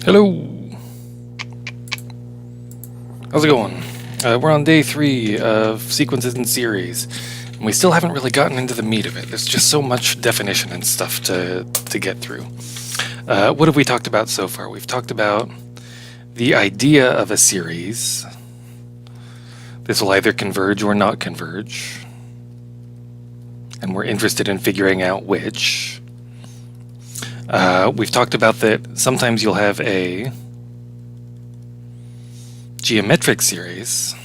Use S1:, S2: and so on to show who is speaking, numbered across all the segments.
S1: Hello! How's it going? We're on day 3 of sequences in series, and we still haven't really gotten into the meat of it. There's just so much definition and stuff to get through. What have we talked about so far? We've talked about the idea of a series. This will either converge or not converge, and we're interested in figuring out which. We've talked about that sometimes you'll have a geometric series.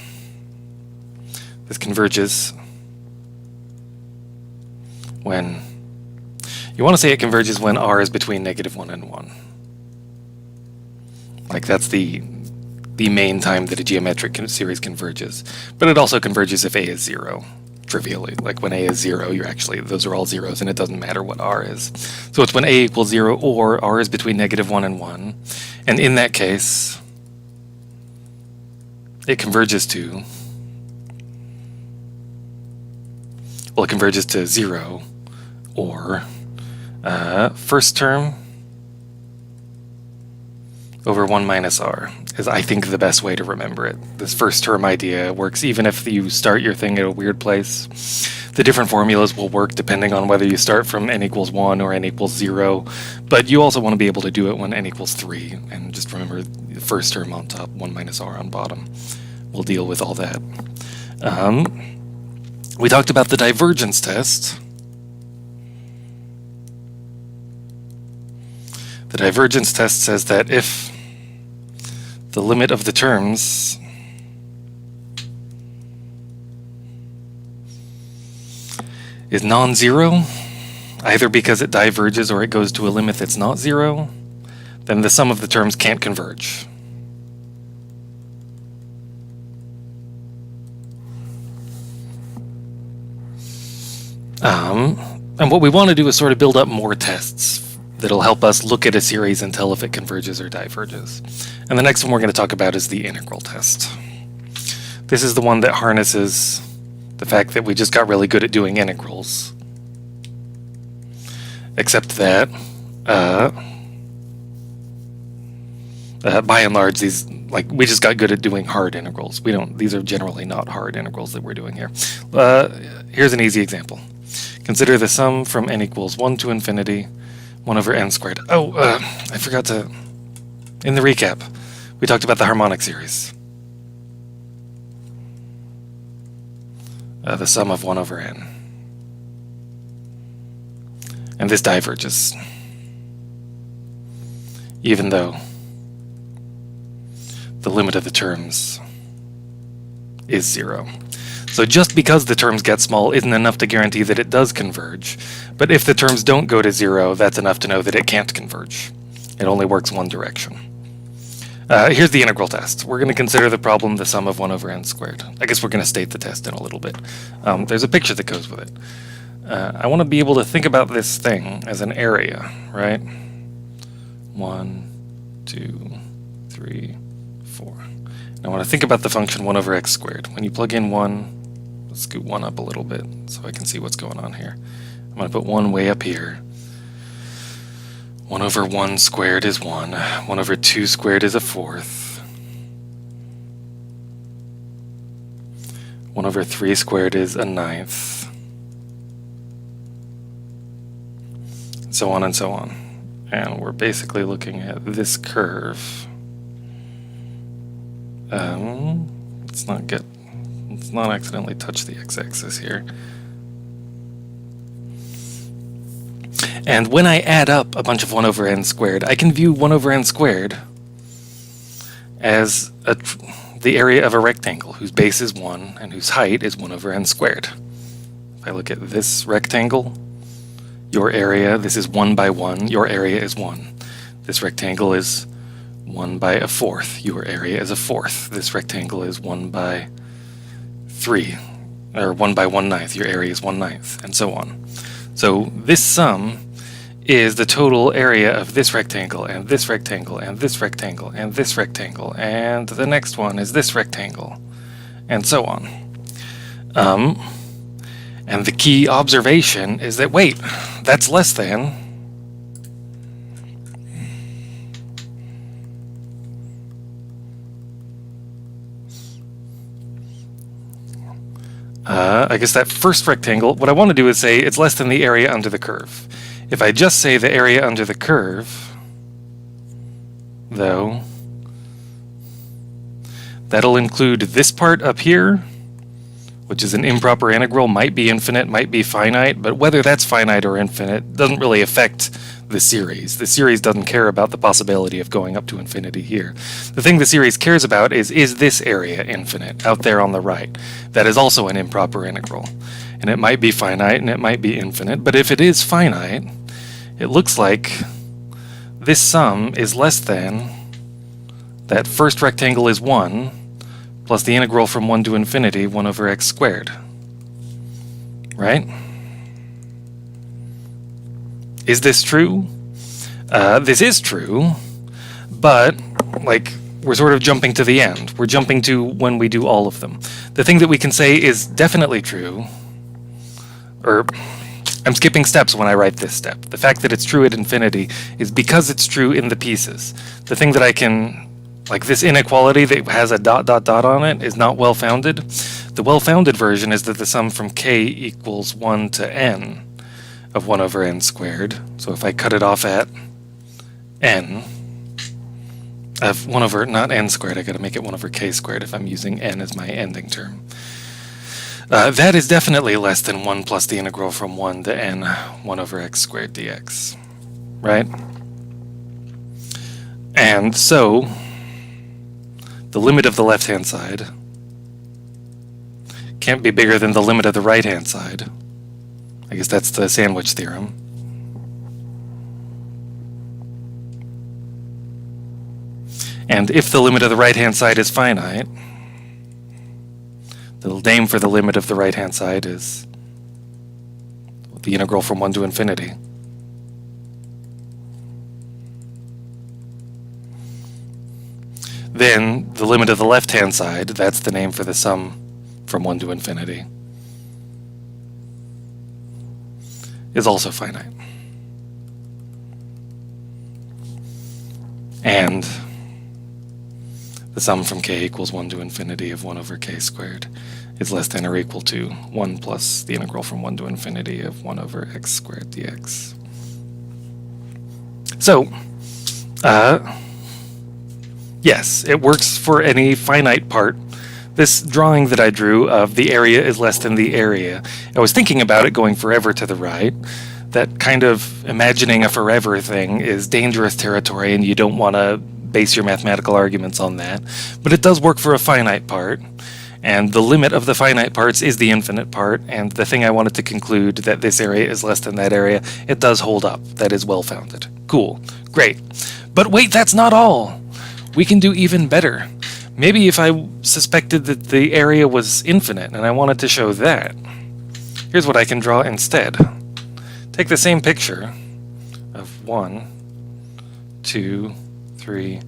S1: This converges when... You want to say it converges when r is between -1 and 1. Like that's the main time that a geometric series converges. But it also converges if a is 0. Trivially, like when a is 0, those are all zeros, and it doesn't matter what r is. So it's when a equals 0 or r is between -1 and 1, and in that case, it converges to, well, it converges to 0 or first term over 1 minus r is, I think, the best way to remember it. This first term idea works even if you start your thing at a weird place. The different formulas will work depending on whether you start from n equals 1 or n equals 0, but you also want to be able to do it when n equals 3, and just remember the first term on top, 1 minus r on bottom. We'll deal with all that. We talked about the divergence test. The divergence test says that if the limit of the terms is non-zero, either because it diverges or it goes to a limit that's not 0, then the sum of the terms can't converge. And what we want to do is sort of build up more tests that'll help us look at a series and tell if it converges or diverges. And the next one we're going to talk about is the integral test. This is the one that harnesses the fact that we just got really good at doing integrals. Except that, by and large, we just got good at doing hard integrals. These are generally not hard integrals that we're doing here. Here's an easy example. Consider the sum from n equals 1 to infinity, 1 over n squared. I forgot to... In the recap, we talked about the harmonic series. The sum of 1 over n. And this diverges. Even though the limit of the terms is 0. So just because the terms get small isn't enough to guarantee that it does converge. But if the terms don't go to 0, that's enough to know that it can't converge. It only works one direction. Here's the integral test. We're going to consider the problem the sum of 1 over n squared. I guess we're going to state the test in a little bit. There's a picture that goes with it. I want to be able to think about this thing as an area, right? 1, 2, 3, 4. And I want to think about the function 1 over x squared. When you plug in 1, let's scoot 1 up a little bit so I can see what's going on here. I'm going to put 1 way up here. 1 over 1 squared is 1. 1 over 2 squared is a fourth. 1 over 3 squared is a ninth. So on and so on. And we're basically looking at this curve. Let's not accidentally touch the x-axis here. And when I add up a bunch of 1 over n squared, I can view 1 over n squared as the area of a rectangle whose base is 1 and whose height is 1 over n squared. If I look at this rectangle, your area, this is 1 by 1, your area is 1. This rectangle is 1 by a fourth, your area is a fourth. This rectangle is 1 by 3, or 1 by 1/9, your area is 1/9, and so on. So this sum is the total area of this rectangle, and this rectangle, and this rectangle, and this rectangle, and the next one is this rectangle, and so on. And the key observation is that, wait, that's less than I guess that first rectangle, what I want to do is say it's less than the area under the curve. If I just say the area under the curve, though, that'll include this part up here, which is an improper integral, might be infinite, might be finite, but whether that's finite or infinite doesn't really affect the series. The series doesn't care about the possibility of going up to infinity here. The thing the series cares about is this area infinite out there on the right? That is also an improper integral. And it might be finite and it might be infinite, but if it is finite, it looks like this sum is less than that first rectangle is 1 plus the integral from 1 to infinity, 1 over x squared. Right? Is this true? This is true, but like we're sort of jumping to the end. We're jumping to when we do all of them. The thing that we can say is definitely true, or I'm skipping steps when I write this step. The fact that it's true at infinity is because it's true in the pieces. The thing that I can, like this inequality that has a dot dot dot on it is not well-founded. The well-founded version is that the sum from k equals 1 to n of 1 over n squared. So if I cut it off at n, of 1 over, not n squared, I gotta make it 1 over k squared if I'm using n as my ending term. That is definitely less than 1 plus the integral from 1 to n, 1 over x squared dx, right? And so, the limit of the left-hand side can't be bigger than the limit of the right-hand side. I guess that's the sandwich theorem. And if the limit of the right-hand side is finite, the name for the limit of the right-hand side is the integral from 1 to infinity. Then the limit of the left-hand side, that's the name for the sum from 1 to infinity, is also finite. And the sum from k equals 1 to infinity of 1 over k squared is less than or equal to 1 plus the integral from 1 to infinity of 1 over x squared dx. So, yes, it works for any finite part. This drawing that I drew of the area is less than the area, I was thinking about it going forever to the right. That kind of imagining a forever thing is dangerous territory and you don't want to base your mathematical arguments on that. But it does work for a finite part, and the limit of the finite parts is the infinite part, and the thing I wanted to conclude that this area is less than that area, it does hold up. That is well-founded. Cool. Great. But wait, that's not all. We can do even better. Maybe if I suspected that the area was infinite and I wanted to show that, here's what I can draw instead. Take the same picture of 1, 2, 3,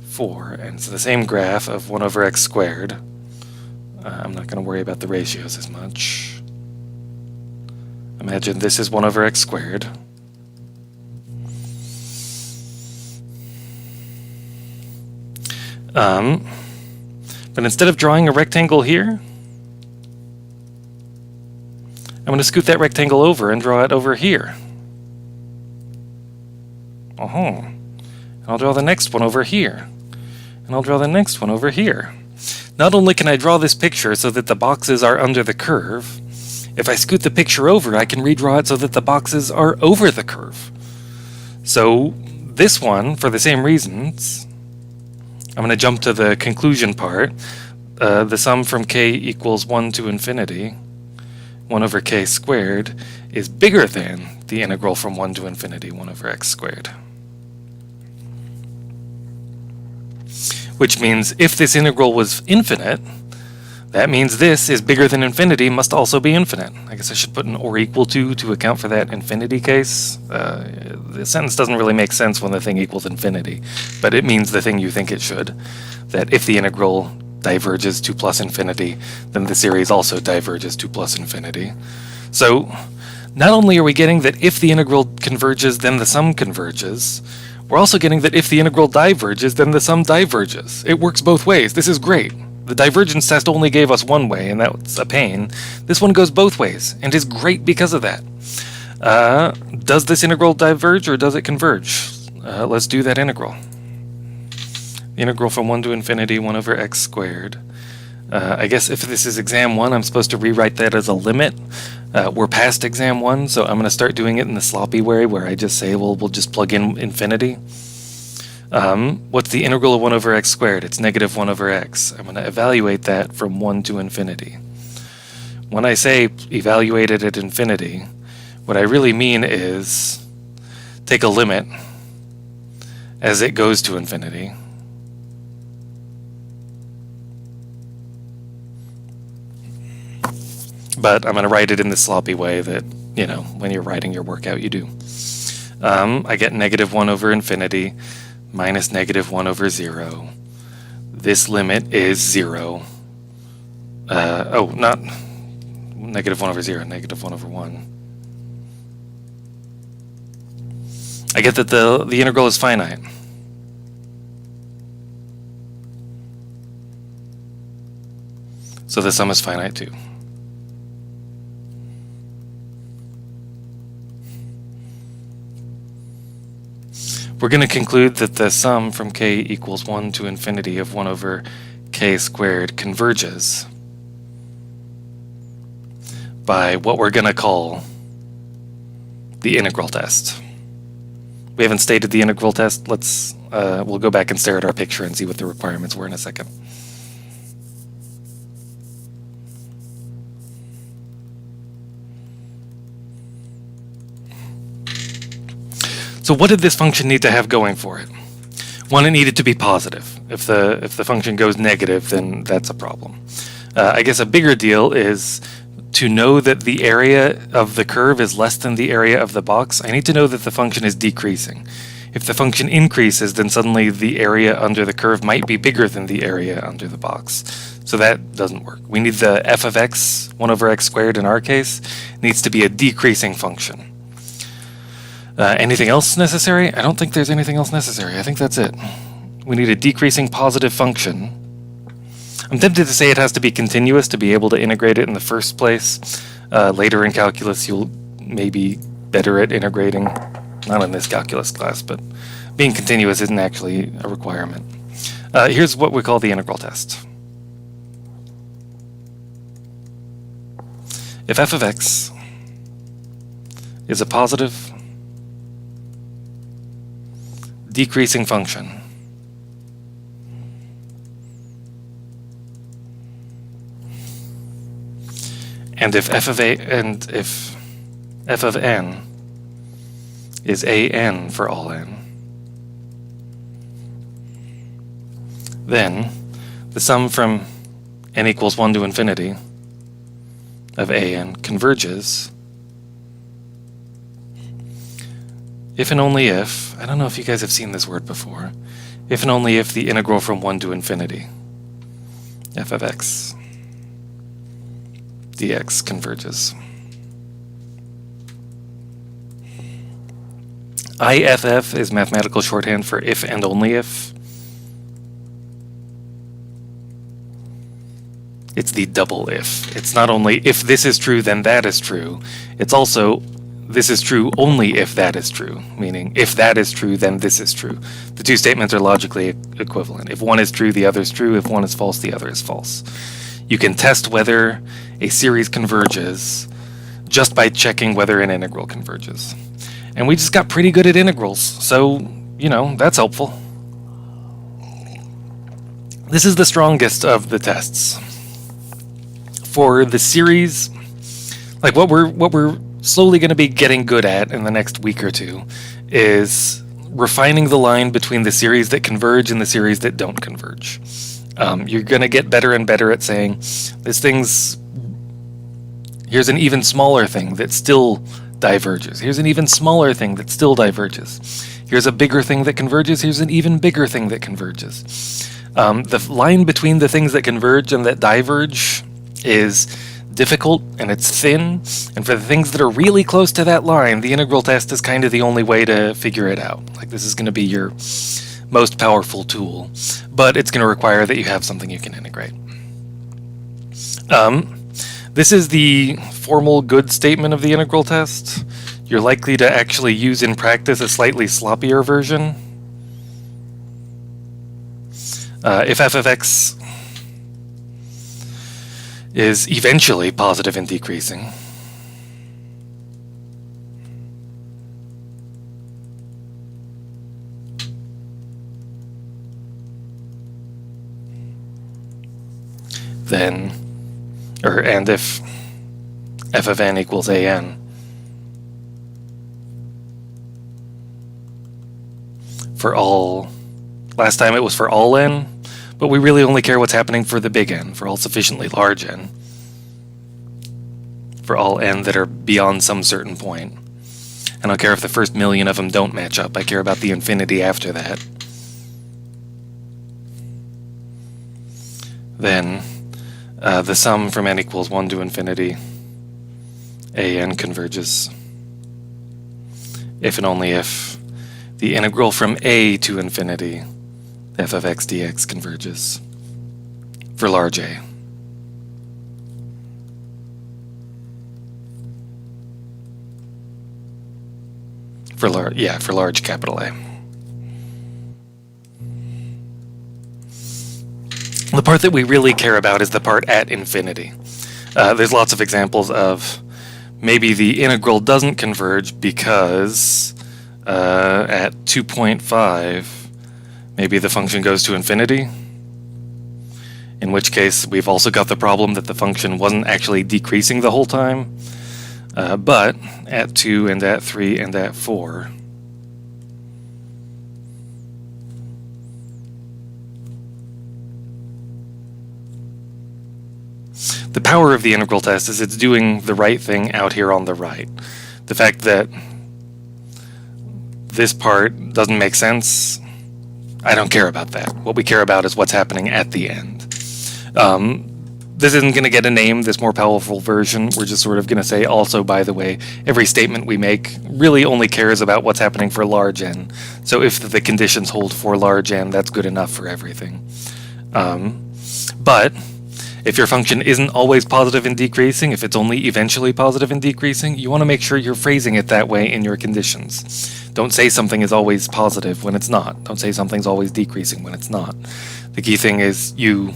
S1: 4, and it's the same graph of 1 over x squared. I'm not going to worry about the ratios as much. Imagine this is 1 over x squared. But instead of drawing a rectangle here, I'm going to scoot that rectangle over and draw it over here. And I'll draw the next one over here. And I'll draw the next one over here. Not only can I draw this picture so that the boxes are under the curve, if I scoot the picture over, I can redraw it so that the boxes are over the curve. So this one, for the same reasons, I'm going to jump to the conclusion part. The sum from k equals 1 to infinity, 1 over k squared, is bigger than the integral from 1 to infinity, 1 over x squared. Which means if this integral was infinite, that means this is bigger than infinity must also be infinite. I guess I should put an or equal to account for that infinity case. The sentence doesn't really make sense when the thing equals infinity, but it means the thing you think it should. That if the integral diverges to plus infinity, then the series also diverges to plus infinity. So not only are we getting that if the integral converges, then the sum converges, we're also getting that if the integral diverges, then the sum diverges. It works both ways. This is great. The divergence test only gave us one way, and that's a pain. This one goes both ways, and is great because of that. Does this integral diverge, or does it converge? Let's do that integral. The integral from 1 to infinity, 1 over x squared. I guess if this is exam 1, I'm supposed to rewrite that as a limit. We're past exam 1, so I'm going to start doing it in the sloppy way, where I just say, well, we'll just plug in infinity. What's the integral of 1 over x squared? It's negative 1 over x. I'm going to evaluate that from 1 to infinity. When I say evaluate it at infinity, what I really mean is take a limit as it goes to infinity. But I'm going to write it in the sloppy way that, you know, when you're writing your workout, you do. I get negative 1 over infinity minus negative 1 over 0. This limit is 0. Not negative 1 over 0, negative 1 over 1. I get that the integral is finite. So the sum is finite too. We're going to conclude that the sum from k equals 1 to infinity of 1 over k squared converges by what we're going to call the integral test. We haven't stated the integral test. We'll go back and stare at our picture and see what the requirements were in a second. So what did this function need to have going for it? One, it needed to be positive. If the function goes negative, then that's a problem. I guess a bigger deal is to know that the area of the curve is less than the area of the box. I need to know that the function is decreasing. If the function increases, then suddenly the area under the curve might be bigger than the area under the box. So that doesn't work. We need the f of x, 1 over x squared in our case, needs to be a decreasing function. Anything else necessary? I don't think there's anything else necessary. I think that's it. We need a decreasing positive function. I'm tempted to say it has to be continuous to be able to integrate it in the first place. Later in calculus, you'll maybe better at integrating. Not in this calculus class, but being continuous isn't actually a requirement. Here's what we call the integral test. If f of x is a positive decreasing function, and if f of n is a n for all n, then the sum from n equals 1 to infinity of a n converges if and only if, I don't know if you guys have seen this word before, if and only if the integral from 1 to infinity, f of x dx converges. IFF is mathematical shorthand for if and only if. It's the double if. It's not only if this is true, then that is true. It's also this is true only if that is true, meaning if that is true, then this is true. The two statements are logically equivalent. If one is true, the other is true. If one is false, the other is false. You can test whether a series converges just by checking whether an integral converges. And we just got pretty good at integrals, so, you know, that's helpful. This is the strongest of the tests. For the series, like what we're slowly going to be getting good at in the next week or two is refining the line between the series that converge and the series that don't converge. You're going to get better and better at saying, here's an even smaller thing that still diverges. Here's an even smaller thing that still diverges. Here's a bigger thing that converges. Here's an even bigger thing that converges. The line between the things that converge and that diverge is difficult and it's thin, and for the things that are really close to that line, the integral test is kind of the only way to figure it out. Like, this is going to be your most powerful tool, but it's going to require that you have something you can integrate. This is the formal good statement of the integral test. You're likely to actually use in practice a slightly sloppier version. If f of x is eventually positive and decreasing, then, and if f of n equals an, for all, last time it was for all n, but we really only care what's happening for the big N, for all sufficiently large n, for all n that are beyond some certain point. I don't care if the first million of them don't match up, I care about the infinity after that. Then, the sum from n equals 1 to infinity, an converges if and only if the integral from a to infinity, f of x dx, converges for large A. For large capital A. The part that we really care about is the part at infinity. There's lots of examples of maybe the integral doesn't converge because at 2.5, maybe the function goes to infinity, in which case we've also got the problem that the function wasn't actually decreasing the whole time, but at 2 and at 3 and at 4, the power of the integral test is it's doing the right thing out here on the right. The fact that this part doesn't make sense, I don't care about that. What we care about is what's happening at the end. This isn't going to get a name, this more powerful version. We're just sort of going to say, also, by the way, every statement we make really only cares about what's happening for large n. So if the conditions hold for large n, that's good enough for everything. But if your function isn't always positive and decreasing, if it's only eventually positive and decreasing, you want to make sure you're phrasing it that way in your conditions. Don't say something is always positive when it's not. Don't say something's always decreasing when it's not. The key thing is you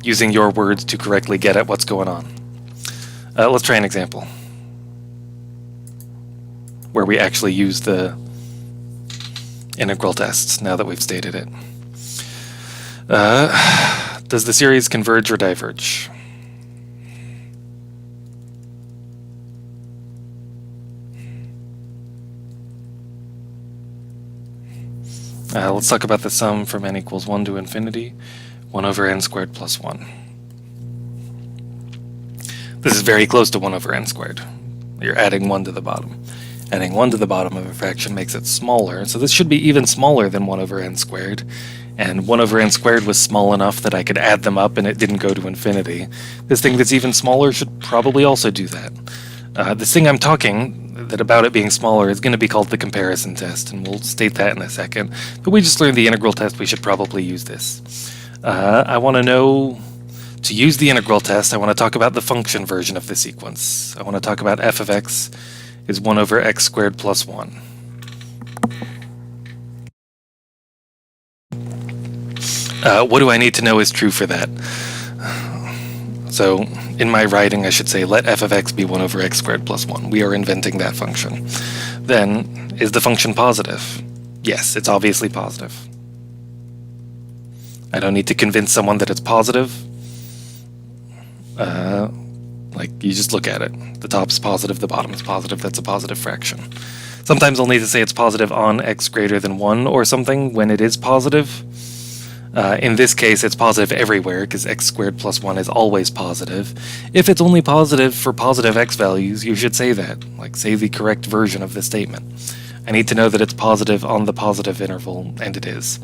S1: using your words to correctly get at what's going on. Let's try an example where we actually use the integral tests now that we've stated it. Does the series converge or diverge? Let's talk about the sum from n equals 1 to infinity, 1 over n squared plus 1. This is very close to 1 over n squared. You're adding 1 to the bottom. Adding 1 to the bottom of a fraction makes it smaller, so this should be even smaller than 1 over n squared. And 1 over n squared was small enough that I could add them up and it didn't go to infinity. This thing that's even smaller should probably also do that. This thing I'm talking about it being smaller is going to be called the comparison test, and we'll state that in a second. But we just learned the integral test, we should probably use this. I want to know, to use the integral test, I want to talk about the function version of the sequence. I want to talk about f of x is 1 over x squared plus 1. What do I need to know is true for that? So in my writing, I should say let f of x be 1 over x squared plus 1. We are inventing that function. Then, is the function positive? Yes, it's obviously positive. I don't need to convince someone that it's positive. You just look at it. The top's positive, the bottom is positive, that's a positive fraction. Sometimes I'll need to say it's positive on x greater than 1 or something when it is positive. In this case, it's positive everywhere because x squared plus 1 is always positive. If it's only positive for positive x values, you should say that. Say the correct version of the statement. I need to know that it's positive on the positive interval, and it is.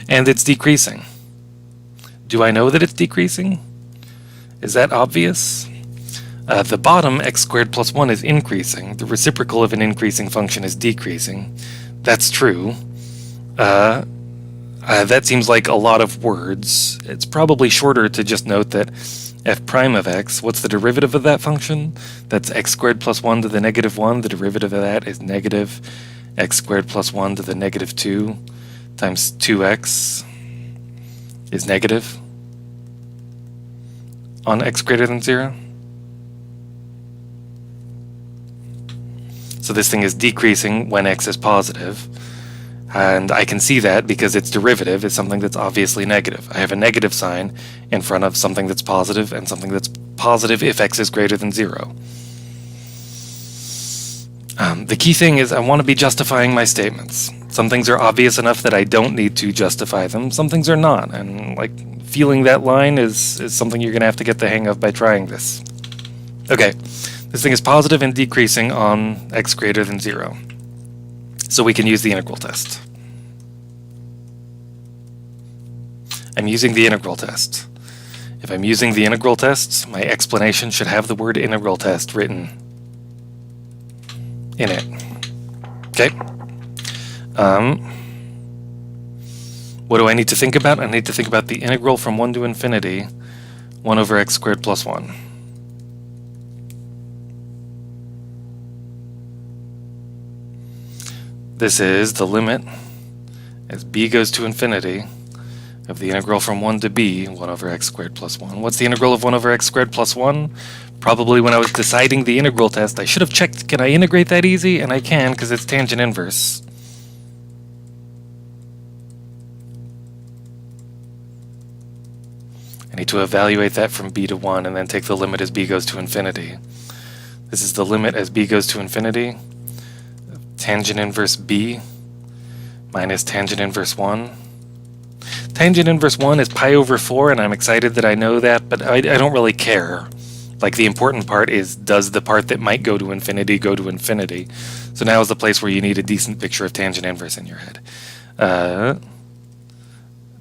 S1: And it's decreasing. Do I know that it's decreasing? Is that obvious? The bottom, x squared plus 1, is increasing. The reciprocal of an increasing function is decreasing. That's true. That seems like a lot of words. It's probably shorter to just note that f prime of x, what's the derivative of that function? That's x squared plus 1 to the negative 1. The derivative of that is negative x squared plus 1 to the negative 2 times 2x is negative on x greater than 0. So this thing is decreasing when x is positive. And I can see that because its derivative is something that's obviously negative. I have a negative sign in front of something that's positive and something that's positive if x is greater than 0. The key thing is I want to be justifying my statements. Some things are obvious enough that I don't need to justify them. Some things are not. And like feeling that line is something you're going to have to get the hang of by trying this. Okay, this thing is positive and decreasing on x greater than 0. So we can use the integral test. I'm using the integral test. If I'm using the integral test, my explanation should have the word integral test written in it. Okay. What do I need to think about? I need to think about the integral from 1 to infinity, 1 over x squared plus 1. This is the limit as b goes to infinity of the integral from 1 to b, 1 over x squared plus 1. What's the integral of 1 over x squared plus 1? Probably when I was deciding the integral test, I should have checked, can I integrate that easy? And I can, because it's tangent inverse. I need to evaluate that from b to 1 and then take the limit as b goes to infinity. This is the limit as b goes to infinity. Tangent inverse b minus tangent inverse 1. Tangent inverse 1 is pi over 4, and I'm excited that I know that, but I don't really care. Like, the important part is, does the part that might go to infinity go to infinity? So now is the place where you need a decent picture of tangent inverse in your head.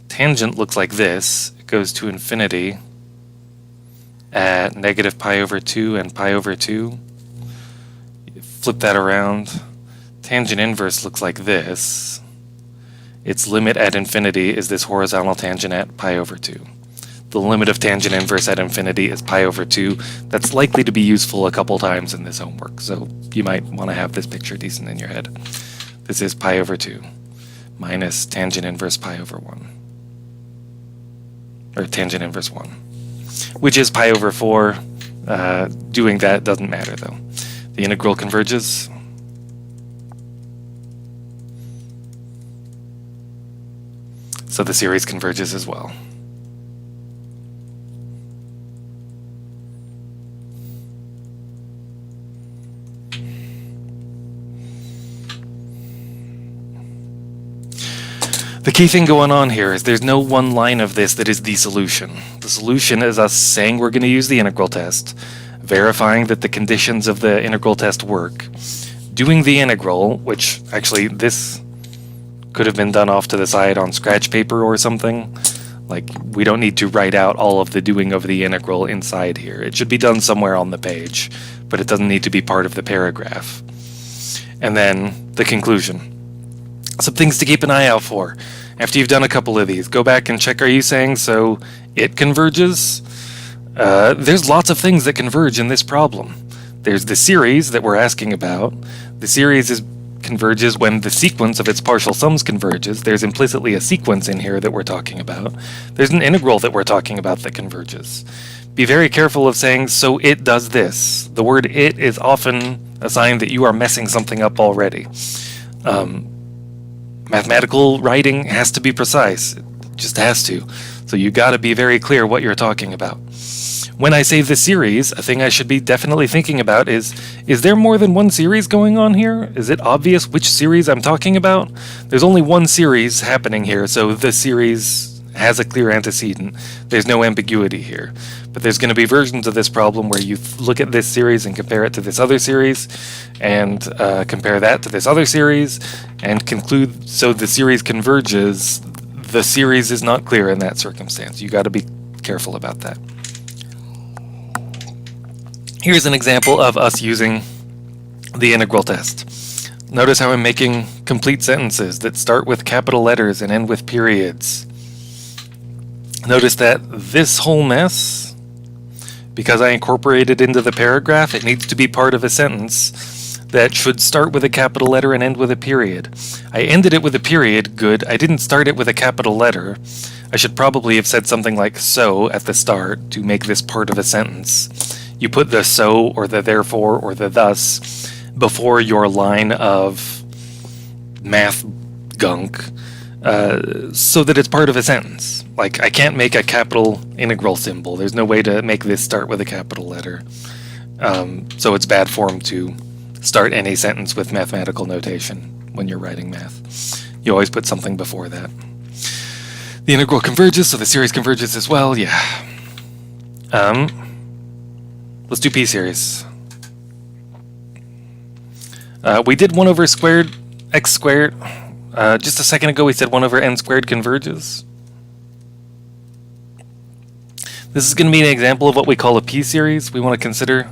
S1: Tangent looks like this. It goes to infinity at negative pi over 2 and pi over 2. You flip that around. Tangent inverse looks like this. Its limit at infinity is this horizontal tangent at pi over 2. The limit of tangent inverse at infinity is pi over 2. That's likely to be useful a couple times in this homework, so you might want to have this picture decent in your head. This is pi over 2 minus tangent inverse pi over 1. Or tangent inverse 1. Which is pi over 4. Doing that doesn't matter, though. The integral converges. So the series converges as well. The key thing going on here is there's no one line of this that is the solution. The solution is us saying we're going to use the integral test, verifying that the conditions of the integral test work, doing the integral, which actually this could have been done off to the side on scratch paper or something. Like, we don't need to write out all of the doing of the integral inside here. It should be done somewhere on the page, but it doesn't need to be part of the paragraph. And then the conclusion. Some things to keep an eye out for. After you've done a couple of these, go back and check, are you saying so it converges? There's lots of things that converge in this problem. There's the series that we're asking about. The series converges when the sequence of its partial sums converges. There's implicitly a sequence in here that we're talking about. There's an integral that we're talking about that converges. Be very careful of saying, so it does this. The word it is often a sign that you are messing something up already. Mathematical writing has to be precise. It just has to. So you got to be very clear what you're talking about. When I say the series, a thing I should be definitely thinking about is there more than one series going on here? Is it obvious which series I'm talking about? There's only one series happening here, so the series has a clear antecedent. There's no ambiguity here. But there's going to be versions of this problem where you look at this series and compare it to this other series, and compare that to this other series, and conclude, so the series converges. The series is not clear in that circumstance. You got to be careful about that. Here's an example of us using the integral test. Notice how I'm making complete sentences that start with capital letters and end with periods. Notice that this whole mess because I incorporated into the paragraph, it needs to be part of a sentence that should start with a capital letter and end with a period. I ended it with a period, good. I didn't start it with a capital letter. I should probably have said something like so at the start to make this part of a sentence. You put the so or the therefore or the thus before your line of math gunk so that it's part of a sentence. Like, I can't make a capital integral symbol. There's no way to make this start with a capital letter. So it's bad form to start any sentence with mathematical notation when you're writing math. You always put something before that. The integral converges, so the series converges as well, yeah. Let's do p-series. We did 1 over squared x squared. Just a second ago we said 1 over n squared converges. This is going to be an example of what we call a p-series. We want to consider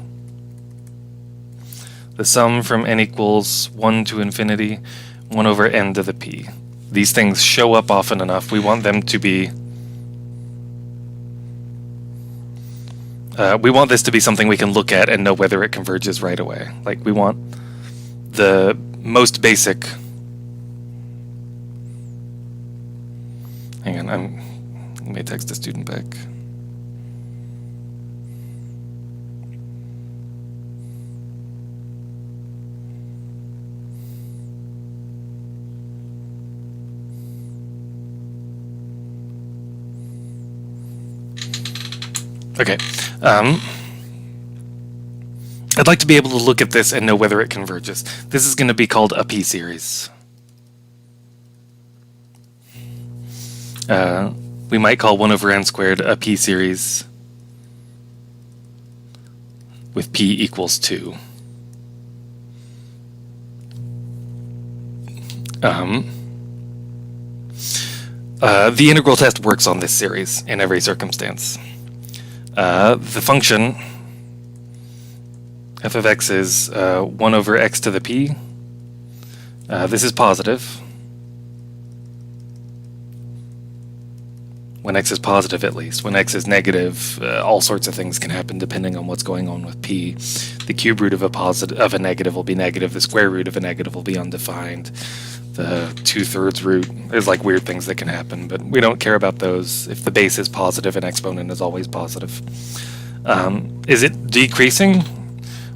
S1: the sum from n equals 1 to infinity, 1 over n to the p. These things show up often enough. We want them to be... we want this to be something we can look at and know whether it converges right away. Like, we want the most basic... Hang on, let me text a student back. Okay. I'd like to be able to look at this and know whether it converges. This is going to be called a p-series. We might call 1 over n squared a p-series with p equals 2. The integral test works on this series in every circumstance. The function f of x is 1 over x to the p. This is positive. When x is positive, at least. When x is negative, all sorts of things can happen depending on what's going on with p. The cube root of a negative will be negative. The square root of a negative will be undefined. The 2/3 root is like weird things that can happen, but we don't care about those if the base is positive and exponent is always positive. Is it decreasing?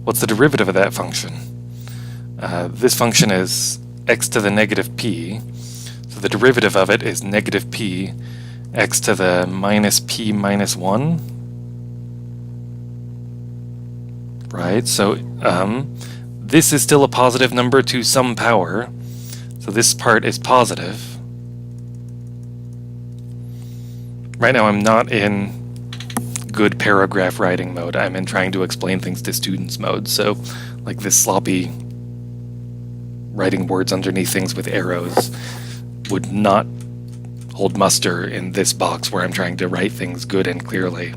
S1: What's the derivative of that function? This function is x to the negative p, so the derivative of it is negative p x to the minus p minus 1. Right, so this is still a positive number to some power. So this part is positive. Right now I'm not in good paragraph writing mode. I'm in trying to explain things to students mode. So like this sloppy writing words underneath things with arrows would not hold muster in this box where I'm trying to write things good and clearly.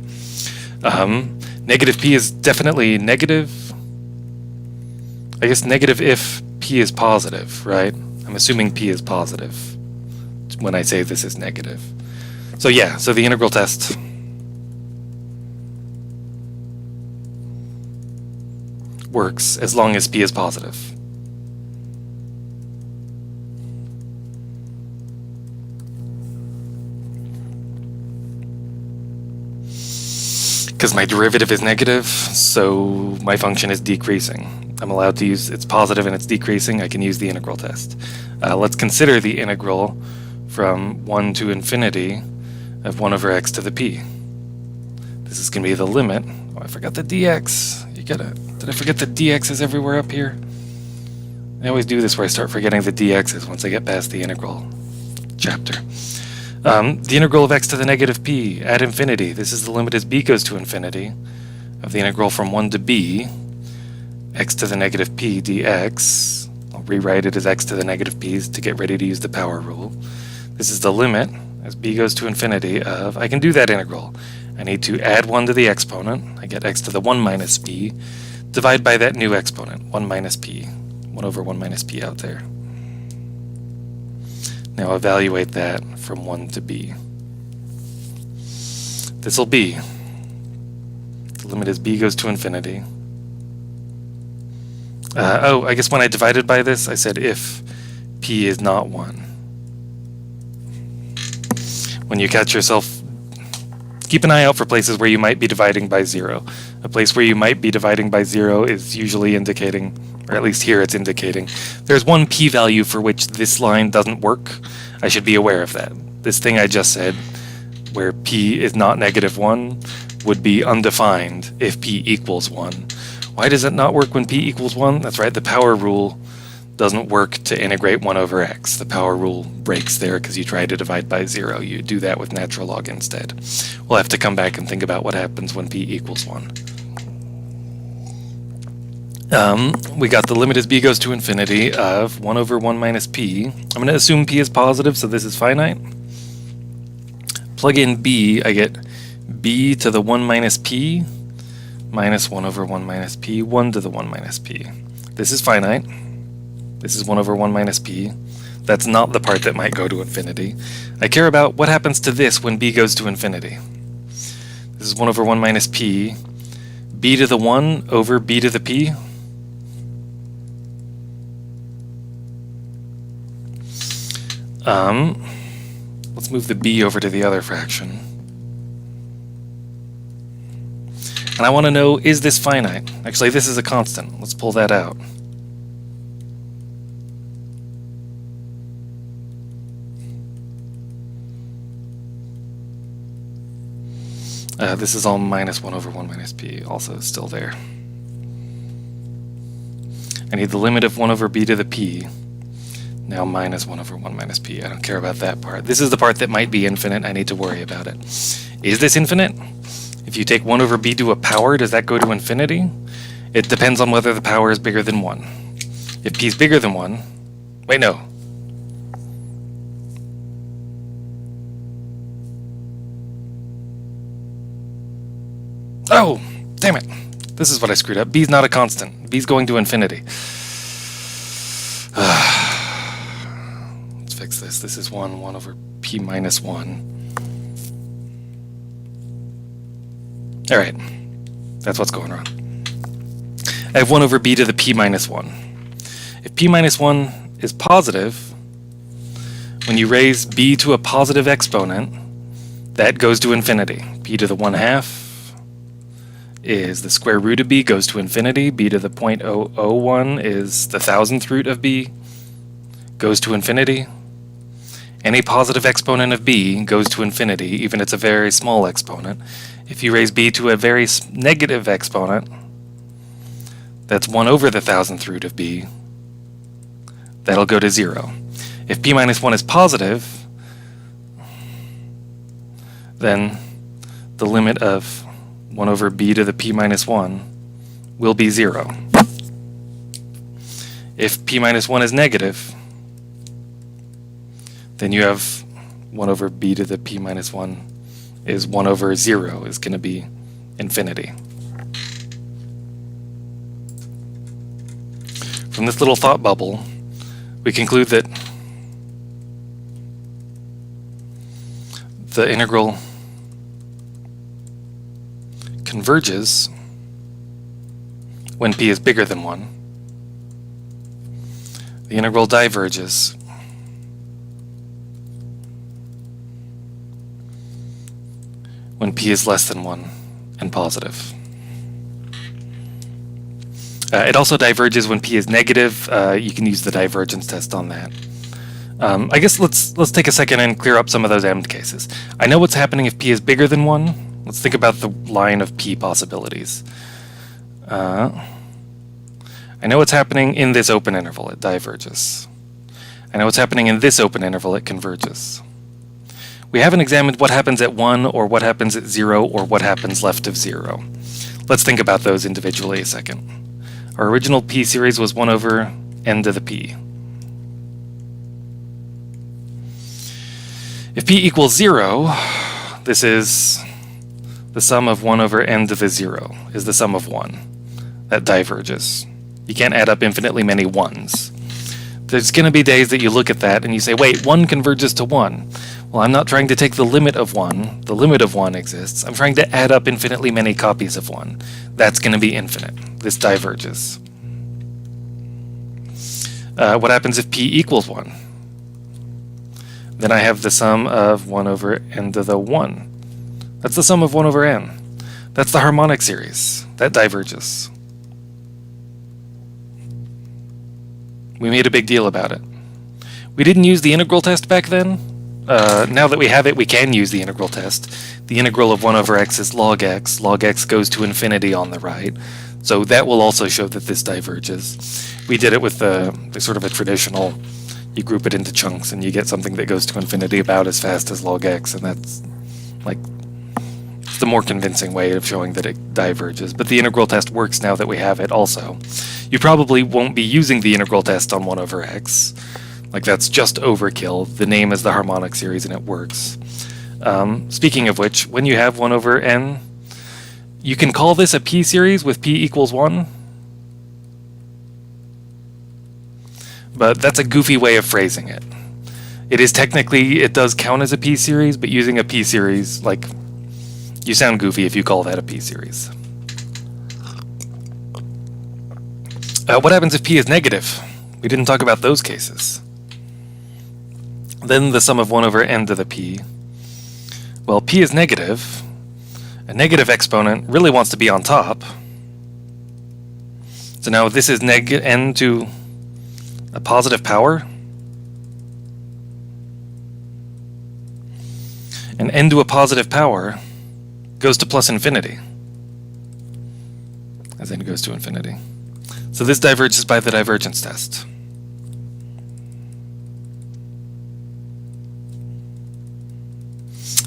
S1: Negative p is definitely negative. I guess negative if p is positive, right? I'm assuming p is positive when I say this is negative. So yeah, so the integral test works as long as p is positive. Because my derivative is negative, so my function is decreasing. I'm allowed to use, it's positive and it's decreasing, I can use the integral test. Let's consider the integral from 1 to infinity of 1 over x to the p. This is going to be the limit. Oh, I forgot the dx. Did I forget the dx is everywhere up here? I always do this where I start forgetting the dx's once I get past the integral chapter. The integral of x to the negative p at infinity. This is the limit as b goes to infinity of the integral from 1 to b, x to the negative p dx. I'll rewrite it as x to the negative p's to get ready to use the power rule. This is the limit as b goes to infinity of, I can do that integral. I need to add 1 to the exponent. I get x to the 1 minus p. Divide by that new exponent, 1 minus p. 1 over 1 minus p out there. Now evaluate that from 1 to b. This will be The limit is b goes to infinity. Oh, I guess when I divided by this, I said if p is not 1. When you catch yourself, keep an eye out for places where you might be dividing by 0. A place where you might be dividing by 0 is usually indicating, or at least here it's indicating, there's one p-value for which this line doesn't work. I should be aware of that. This thing I just said, where p is not -1, would be undefined if p equals 1. Why does it not work when p equals 1? That's right, the power rule doesn't work to integrate 1 over x. The power rule breaks there because you try to divide by 0. You do that with natural log instead. We'll have to come back and think about what happens when p equals 1. We got the limit as b goes to infinity of 1 over 1 minus p. I'm going to assume p is positive, so this is finite. Plug in b, I get b to the 1 minus p minus 1 over 1 minus p, 1 to the 1 minus p. This is finite. This is 1 over 1 minus p. That's not the part that might go to infinity. I care about what happens to this when b goes to infinity. This is 1 over 1 minus p. B to the 1 over b to the p. Let's move the b over to the other fraction. And I want to know, is this finite? Actually, this is a constant. Let's pull that out. This is all minus 1 over 1 minus p, also still there. I need the limit of 1 over b to the p. Now minus 1 over 1 minus p. I don't care about that part. This is the part that might be infinite. I need to worry about it. Is this infinite? If you take 1 over b to a power, does that go to infinity? It depends on whether the power is bigger than 1. If p is bigger than 1... Wait, no. Oh, damn it. This is what I screwed up. B is not a constant. B is going to infinity. Let's fix this. This is 1 over p minus 1. All right. That's what's going on. I have 1 over b to the p minus 1. If p minus 1 is positive, when you raise b to a positive exponent, that goes to infinity. B to the 1/2 is the square root of b, goes to infinity. B to the 0.001 is the 1,000th root of b, goes to infinity. Any positive exponent of b goes to infinity, even if it's a very small exponent. If you raise b to a very negative exponent, that's 1 over the 1,000th root of b, that'll go to 0. If p minus 1 is positive, then the limit of 1 over b to the p minus 1 will be 0. If p minus 1 is negative, then you have 1 over b to the p minus 1 is 1 over 0 is going to be infinity. From this little thought bubble, we conclude that the integral converges when p is bigger than 1. The integral diverges when p is less than 1 and positive. It also diverges when p is negative. You can use the divergence test on that. I guess let's take a second and clear up some of those end cases. I know what's happening if p is bigger than 1. Let's think about the line of p possibilities. I know what's happening in this open interval. It diverges. I know what's happening in this open interval. It converges. We haven't examined what happens at 1 or what happens at 0 or what happens left of 0. Let's think about those individually a second. Our original p series was 1 over n to the p. If p equals 0, this is the sum of 1 over n to the 0 is the sum of 1. That diverges. You can't add up infinitely many 1s. There's going to be days that you look at that and you say, wait, 1 converges to 1. Well, I'm not trying to take the limit of 1. The limit of 1 exists. I'm trying to add up infinitely many copies of 1. That's going to be infinite. This diverges. What happens if p equals 1? Then I have the sum of 1 over n to the 1. That's the sum of 1 over n. That's the harmonic series. That diverges. We made a big deal about it. We didn't use the integral test back then. Now that we have it, we can use the integral test. The integral of 1 over x is log x. Log x goes to infinity on the right. So that will also show that this diverges. We did it with the sort of a traditional, you group it into chunks and you get something that goes to infinity about as fast as log x, and that's like the more convincing way of showing that it diverges. But the integral test works now that we have it also. You probably won't be using the integral test on 1 over x. Like, that's just overkill. The name is the harmonic series and it works. Speaking of which, when you have 1 over n, you can call this a p-series with p equals 1. But that's a goofy way of phrasing it. It is technically, it does count as a p-series, but using a p-series, like, you sound goofy if you call that a p-series. What happens if p is negative? We didn't talk about those cases. Then the sum of 1 over n to the p. Well, p is negative. A negative exponent really wants to be on top. So now this is n to a positive power. And n to a positive power goes to plus infinity as n goes to infinity. So this diverges by the divergence test.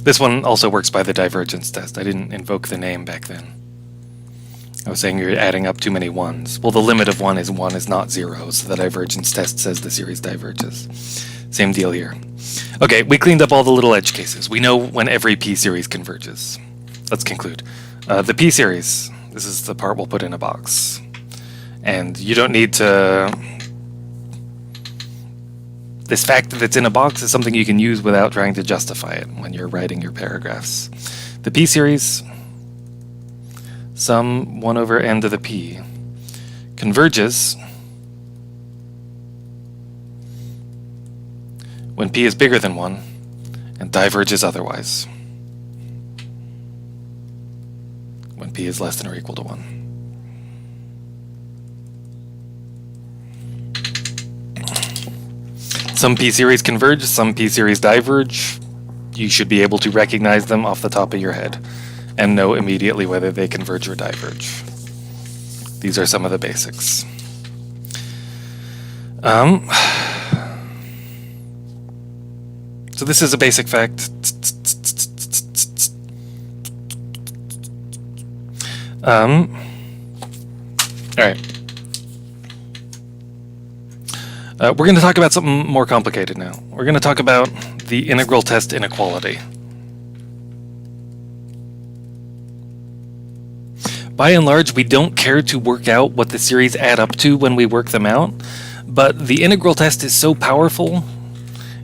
S1: This one also works by the divergence test. I didn't invoke the name back then. I was saying you're adding up too many ones. Well, the limit of 1 is not 0, so the divergence test says the series diverges. Same deal here. Okay, we cleaned up all the little edge cases. We know when every p-series converges. Let's conclude. The p-series, this is the part we'll put in a box. And you don't need to... This fact that it's in a box is something you can use without trying to justify it when you're writing your paragraphs. The p-series, sum 1 over n to the p, converges when p is bigger than 1 and diverges otherwise when p is less than or equal to 1. Some p-series converge, some p-series diverge. You should be able to recognize them off the top of your head and know immediately whether they converge or diverge. These are some of the basics. So this is a basic fact. All right. We're going to talk about something more complicated now. We're going to talk about the integral test inequality. By and large, we don't care to work out what the series add up to when we work them out, but the integral test is so powerful,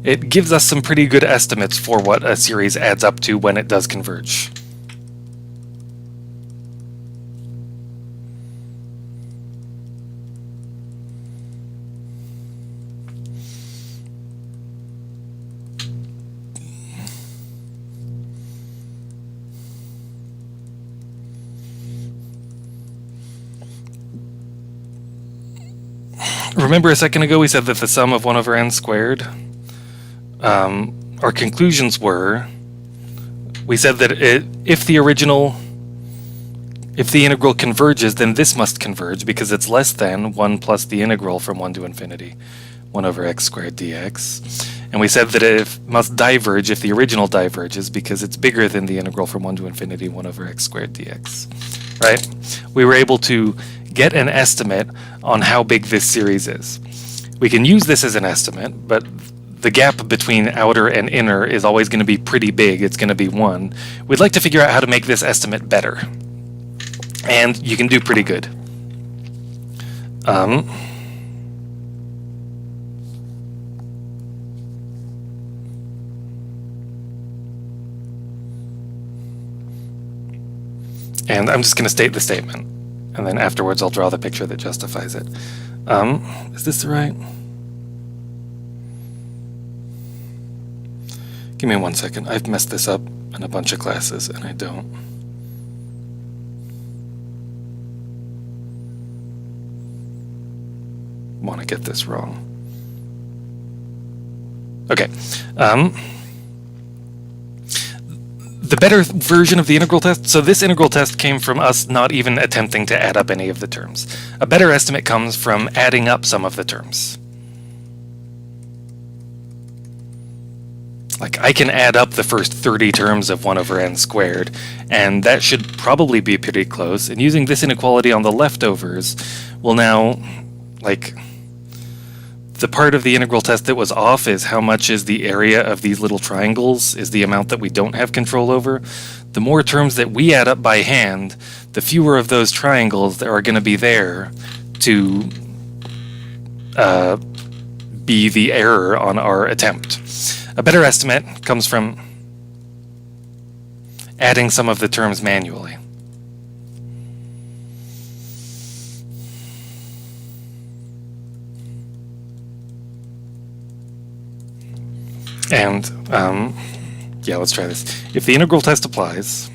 S1: it gives us some pretty good estimates for what a series adds up to when it does converge. Remember a second ago we said that the sum of 1 over n squared? Our conclusions were, we said that if the integral converges, then this must converge because it's less than 1 plus the integral from 1 to infinity, 1 over x squared dx. And we said that it must diverge if the original diverges because it's bigger than the integral from 1 to infinity, 1 over x squared dx. Right? We were able to get an estimate on how big this series is. We can use this as an estimate, but the gap between outer and inner is always going to be pretty big. It's going to be 1. We'd like to figure out how to make this estimate better. And you can do pretty good. And I'm just going to state the statement, and then afterwards I'll draw the picture that justifies it. Is this right? Give me 1 second. I've messed this up in a bunch of classes, and I don't want to get this wrong. Okay. The better version of the integral test, so this integral test came from us not even attempting to add up any of the terms. A better estimate comes from adding up some of the terms. Like, I can add up the first 30 terms of 1 over n squared, and that should probably be pretty close. And using this inequality on the leftovers will now, like, the part of the integral test that was off is how much is the area of these little triangles, is the amount that we don't have control over. The more terms that we add up by hand, the fewer of those triangles that are going to be there to be the error on our attempt. A better estimate comes from adding some of the terms manually. And, yeah, let's try this. If the integral test applies,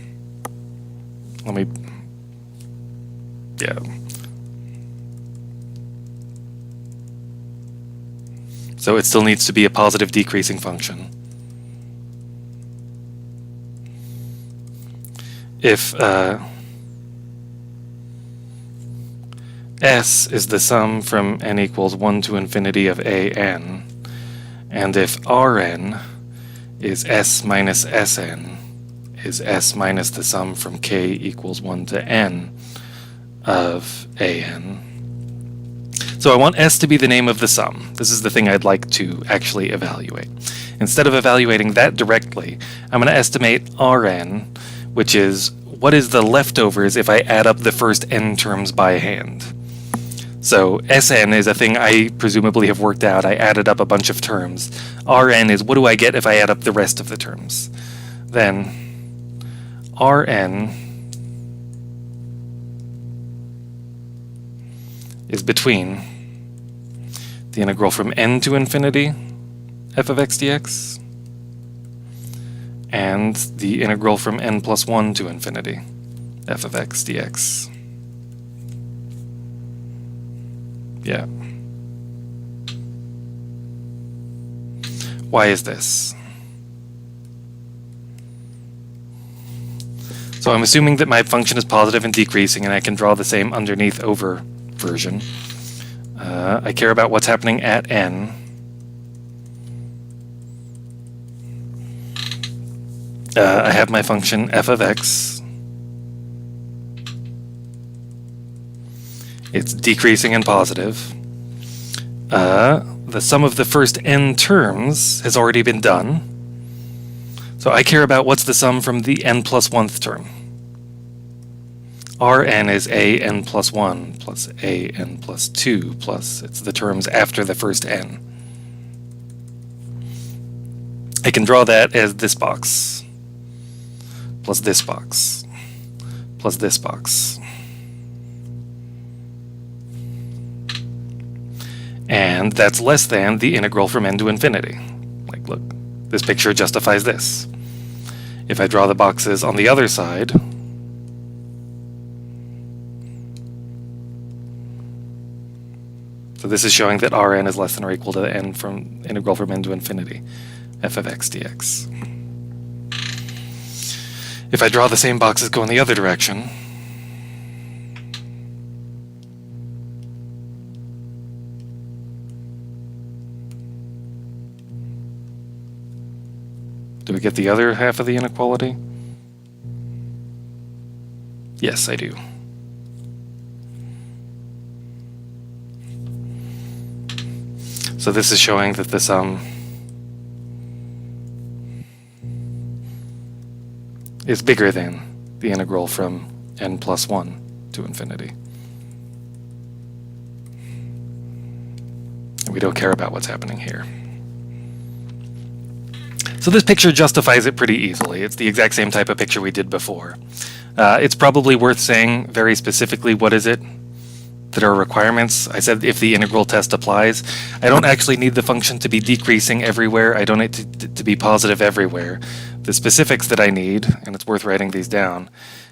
S1: let me, yeah. So it still needs to be a positive decreasing function. If S is the sum from n equals 1 to infinity of an, and if Rn is S minus Sn, is S minus the sum from k equals 1 to n of an. So I want S to be the name of the sum. This is the thing I'd like to actually evaluate. Instead of evaluating that directly, I'm going to estimate Rn, which is what is the leftovers if I add up the first n terms by hand. So Sn is a thing I presumably have worked out. I added up a bunch of terms. Rn is what do I get if I add up the rest of the terms. Then Rn is between the integral from n to infinity f of x dx and the integral from n plus 1 to infinity f of x dx. Yeah. Why is this? So I'm assuming that my function is positive and decreasing, and I can draw the same underneath over version. I care about what's happening at n. I have my function f of x. It's decreasing and positive. The sum of the first n terms has already been done. So I care about what's the sum from the n plus 1th term. Rn is a n plus 1 plus a n plus 2 plus, it's the terms after the first n. I can draw that as this box, plus this box, plus this box. And that's less than the integral from n to infinity. Like, look, this picture justifies this. If I draw the boxes on the other side, so this is showing that Rn is less than or equal to the n from integral from n to infinity, f of x dx. If I draw the same boxes going the other direction, do we get the other half of the inequality? Yes, I do. So this is showing that the sum is bigger than the integral from n plus 1 to infinity. And we don't care about what's happening here. So this picture justifies it pretty easily. It's the exact same type of picture we did before. It's probably worth saying very specifically what is it that are requirements. I said if the integral test applies. I don't actually need the function to be decreasing everywhere. I don't need to be positive everywhere. The specifics that I need, and it's worth writing these down,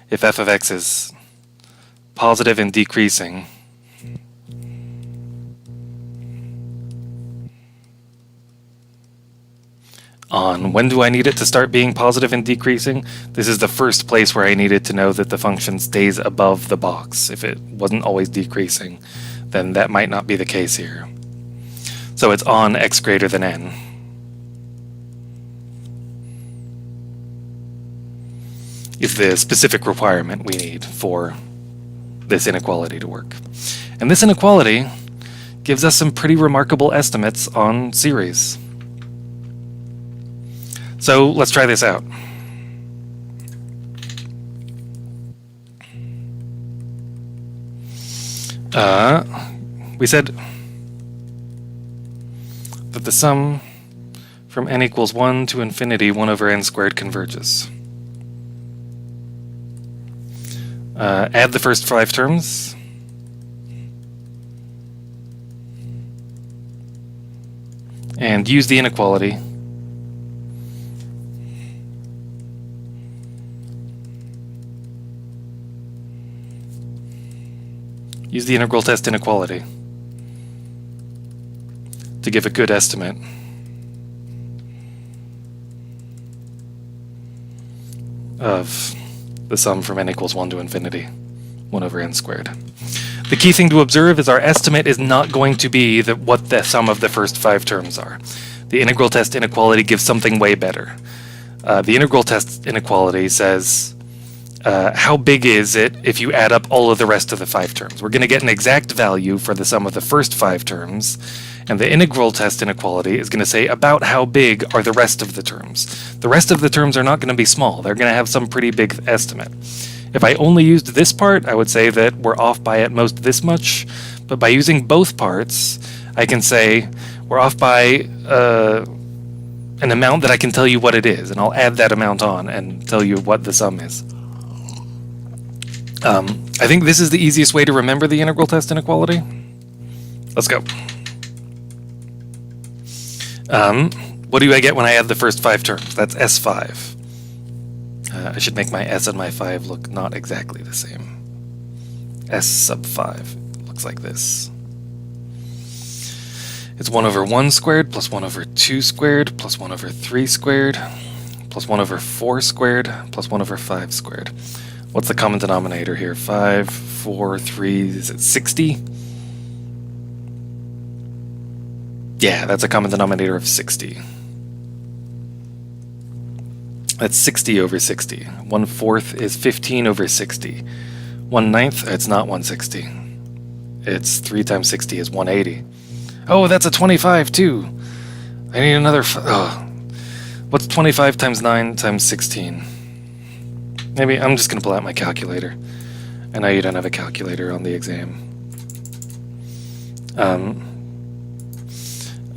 S1: if f of x is positive and decreasing, on when do I need it to start being positive and decreasing? This is the first place where I needed to know that the function stays above the box. If it wasn't always decreasing, then that might not be the case here. So it's on x greater than n. Is the specific requirement we need for this inequality to work. And this inequality gives us some pretty remarkable estimates on series. So let's try this out. We said that the sum from n equals 1 to infinity 1 over n squared converges. Add the first 5 terms. And use the inequality. Use the integral test inequality to give a good estimate of the sum from n equals 1 to infinity, 1 over n squared. The key thing to observe is our estimate is not going to be what the sum of the first 5 terms are. The integral test inequality gives something way better. The integral test inequality says, how big is it if you add up all of the rest of the 5 terms? We're going to get an exact value for the sum of the first 5 terms, and the integral test inequality is going to say about how big are the rest of the terms. The rest of the terms are not going to be small. They're going to have some pretty big estimate. If I only used this part, I would say that we're off by at most this much, but by using both parts, I can say we're off by an amount that I can tell you what it is, and I'll add that amount on and tell you what the sum is. I think this is the easiest way to remember the integral test inequality. Let's go. What do I get when I add the first 5 terms? That's S5. I should make my S and my 5 look not exactly the same. S sub 5 looks like this. It's 1 over 1 squared plus 1 over 2 squared plus 1 over 3 squared plus 1 over 4 squared plus 1 over 5 squared. What's the common denominator here? 5, 4, 3, is it 60? Yeah, that's a common denominator of 60. That's 60 over 60. 1/4 is 15 over 60. 1/9, it's not 160. It's 3 times 60 is 180. Oh, that's a 25 too. I need another. What's 25 times 9 times 16? Maybe I'm just going to pull out my calculator. I know you don't have a calculator on the exam.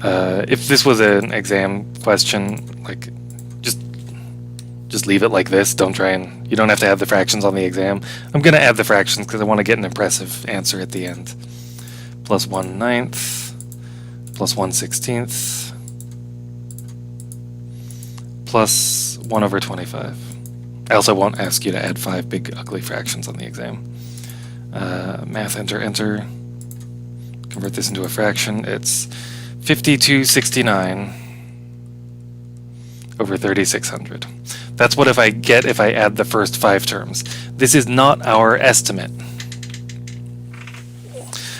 S1: If this was an exam question, like, just leave it like this. Don't try and, you don't have to add the fractions on the exam. I'm going to add the fractions because I want to get an impressive answer at the end. Plus 1/9, plus 1/16, plus 1 over 25. I also won't ask you to add 5 big ugly fractions on the exam. Math, enter. Convert this into a fraction. It's 5269 over 3600. That's what I get if I add the first 5 terms. This is not our estimate.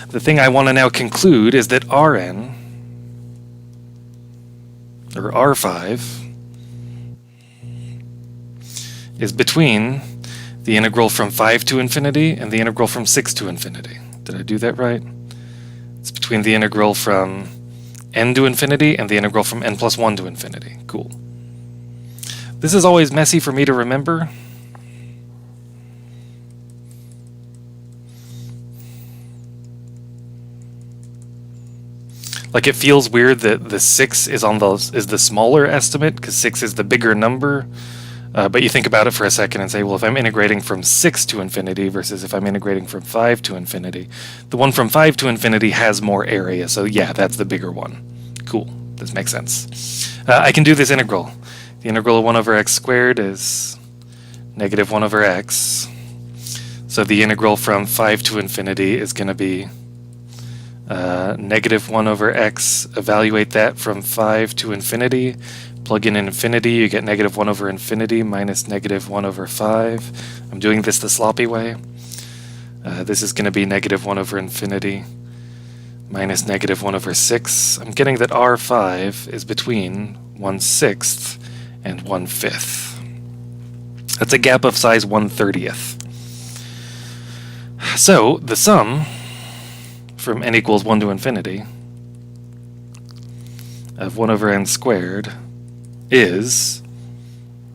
S1: The thing I want to now conclude is that Rn, or R5, is between the integral from 5 to infinity and the integral from 6 to infinity. Did I do that right? It's between the integral from n to infinity and the integral from n plus 1 to infinity. Cool. This is always messy for me to remember. Like, it feels weird that the 6 is the smaller estimate because 6 is the bigger number. But you think about it for a second and say, well, if I'm integrating from 6 to infinity versus if I'm integrating from 5 to infinity, the one from 5 to infinity has more area, so yeah, that's the bigger one. Cool, this makes sense. I can do this integral. The integral of 1 over x squared is negative 1 over x. So the integral from 5 to infinity is going to be negative 1 over x. Evaluate that from 5 to infinity. Plug in infinity, you get negative 1 over infinity minus negative 1 over 5. I'm doing this the sloppy way. This is going to be negative 1 over infinity minus negative 1 over 6. I'm getting that R5 is between 1/6 and 1/5. That's a gap of size 1/30th. So the sum from n equals 1 to infinity of 1 over n squared is,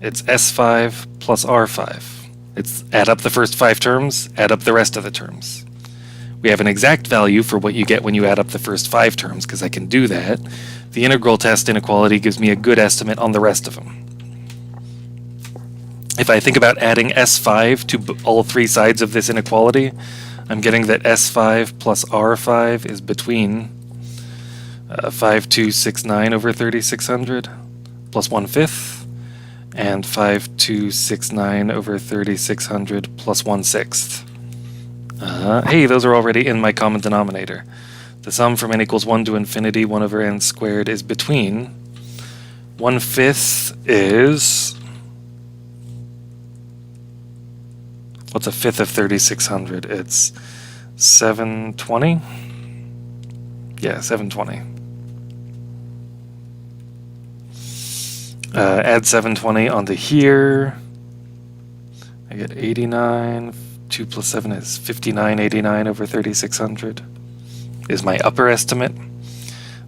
S1: it's S5 plus R5. It's add up the first 5 terms, add up the rest of the terms. We have an exact value for what you get when you add up the first 5 terms, because I can do that. The integral test inequality gives me a good estimate on the rest of them. If I think about adding S5 to all 3 sides of this inequality, I'm getting that S5 plus R5 is between 5269 over 3600 plus 1/5 and 5269 over 3600 plus 1/6. Hey, those are already in my common denominator. The sum from n equals 1 to infinity 1 over n squared is between 1/5 is... What's a fifth of 3600? It's 720? Yeah, 720. Add 720 onto here. I get 89. 2 plus 7 is 5989 over 3600 is my upper estimate.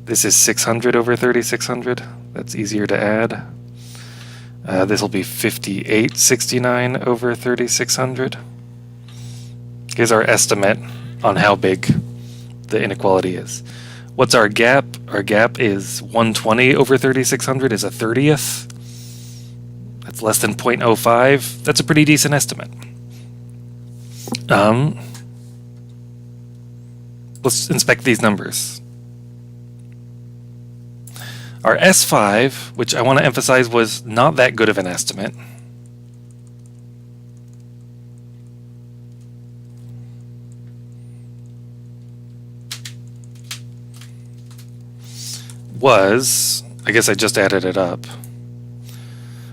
S1: This is 600 over 3600. That's easier to add. This will be 5869 over 3600. Here's our estimate on how big the inequality is. What's our gap? Our gap is 120 over 3600 is a 30th. That's less than 0.05. That's a pretty decent estimate. Let's inspect these numbers. Our S5, which I want to emphasize was not that good of an estimate, was, I guess I just added it up,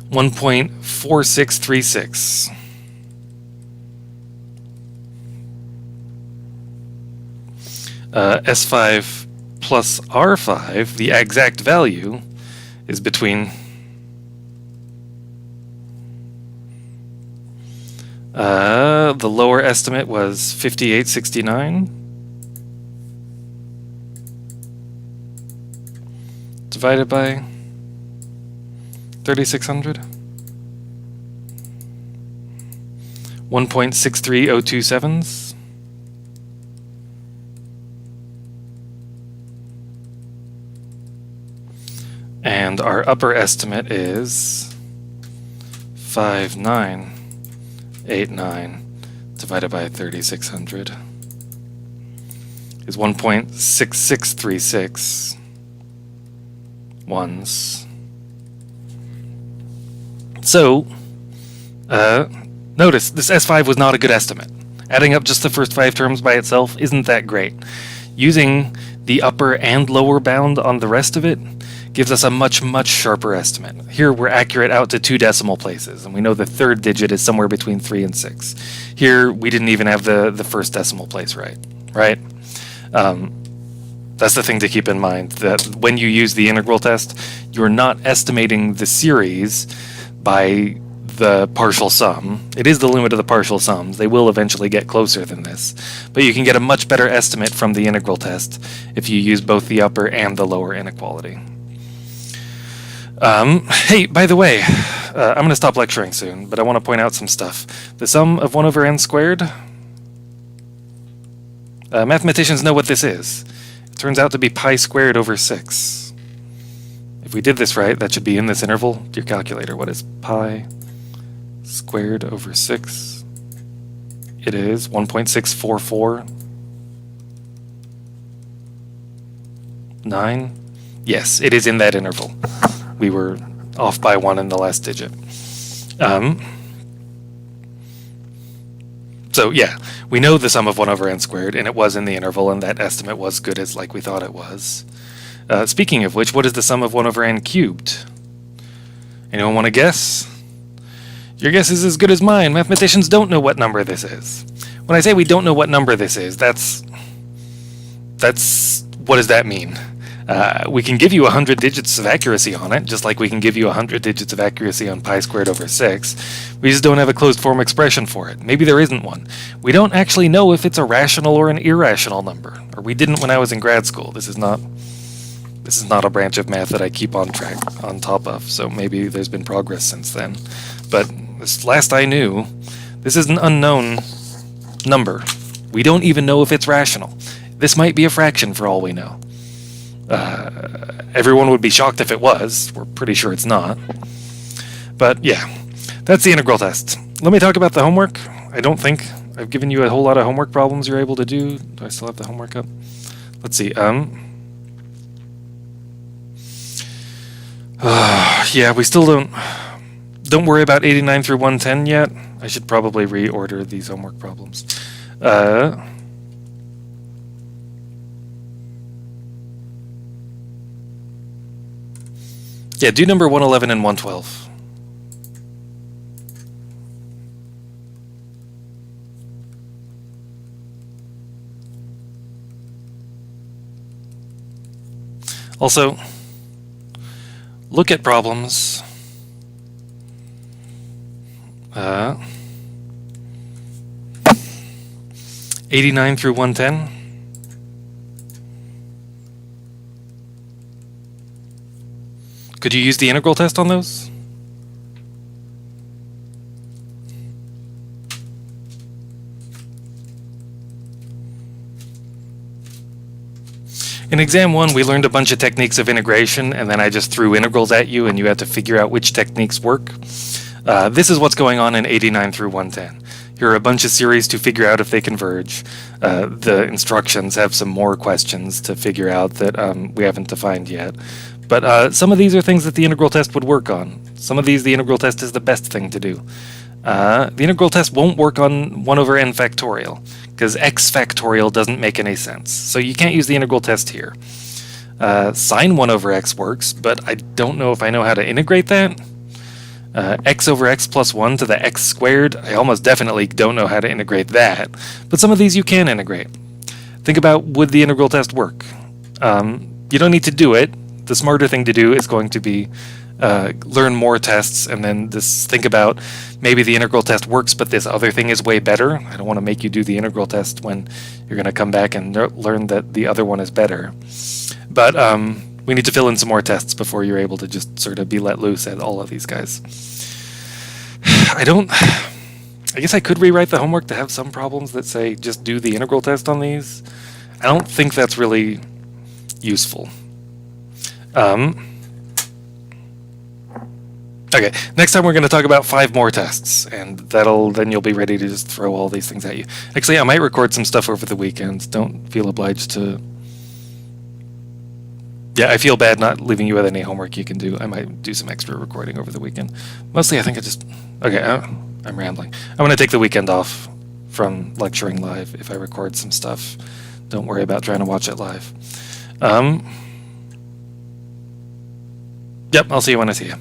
S1: 1.4636. S5 plus R5, the exact value, is between the lower estimate was 5869 divided by 3600, 1.63027. And our upper estimate is 5989 divided by 3600 is 1.6636 ones. So, notice this S5 was not a good estimate. Adding up just the first 5 terms by itself isn't that great. Using the upper and lower bound on the rest of it gives us a much, much sharper estimate. Here we're accurate out to 2 decimal places, and we know the third digit is somewhere between 3 and 6. Here we didn't even have the first decimal place right? That's the thing to keep in mind, that when you use the integral test, you're not estimating the series by the partial sum. It is the limit of the partial sums. They will eventually get closer than this, but you can get a much better estimate from the integral test if you use both the upper and the lower inequality. Hey, by the way, I'm going to stop lecturing soon, but I want to point out some stuff. The sum of 1 over n squared, mathematicians know what this is. It turns out to be pi squared over 6. If we did this right, that should be in this interval. Dear calculator, what is pi squared over 6. It is 1.6449. Yes, it is in that interval. We were off by 1 in the last digit. So yeah, we know the sum of 1 over n squared, and it was in the interval, and that estimate was good as like we thought it was. Speaking of which, what is the sum of 1 over n cubed? Anyone want to guess? Your guess is as good as mine. Mathematicians don't know what number this is. When I say we don't know what number this is, that's what does that mean? We can give you 100 digits of accuracy on it, just like we can give you 100 digits of accuracy on pi squared over 6. We just don't have a closed form expression for it. Maybe there isn't one. We don't actually know if it's a rational or an irrational number, or we didn't when I was in grad school. This is not a branch of math that I keep on top of, so maybe there's been progress since then. But this last I knew, this is an unknown number. We don't even know if it's rational. This might be a fraction for all we know. Everyone would be shocked if it was. We're pretty sure it's not. But yeah, that's the integral test. Let me talk about the homework. I don't think I've given you a whole lot of homework problems you're able to do. Do I still have the homework up? Let's see. Yeah, we still don't worry about 89 through 110 yet. I should probably reorder these homework problems. Yeah, do number 111 and 112. Also, look at problems. 89 through 110. Could you use the integral test on those? In exam 1, we learned a bunch of techniques of integration, and then I just threw integrals at you, and you had to figure out which techniques work. This is what's going on in 89 through 110. Here are a bunch of series to figure out if they converge. The instructions have some more questions to figure out that we haven't defined yet. But some of these are things that the integral test would work on. Some of these, the integral test is the best thing to do. The integral test won't work on 1 over n factorial, because x factorial doesn't make any sense. So you can't use the integral test here. Sine 1 over x works, but I don't know if I know how to integrate that. X over x plus 1 to the x squared, I almost definitely don't know how to integrate that. But some of these you can integrate. Think about, would the integral test work? You don't need to do it. The smarter thing to do is going to be learn more tests and then just think about maybe the integral test works, but this other thing is way better. I don't want to make you do the integral test when you're going to come back and learn that the other one is better. But we need to fill in some more tests before you're able to just sort of be let loose at all of these guys. I guess I could rewrite the homework to have some problems that say just do the integral test on these. I don't think that's really useful. Okay, next time we're going to talk about 5 more tests, and then you'll be ready to just throw all these things at you. Actually, I might record some stuff over the weekend. Don't feel obliged to. Yeah, I feel bad not leaving you with any homework you can do. I might do some extra recording over the weekend. Mostly, I think okay, I'm rambling. I'm going to take the weekend off from lecturing live if I record some stuff. Don't worry about trying to watch it live. Yep, I'll see you when I see you.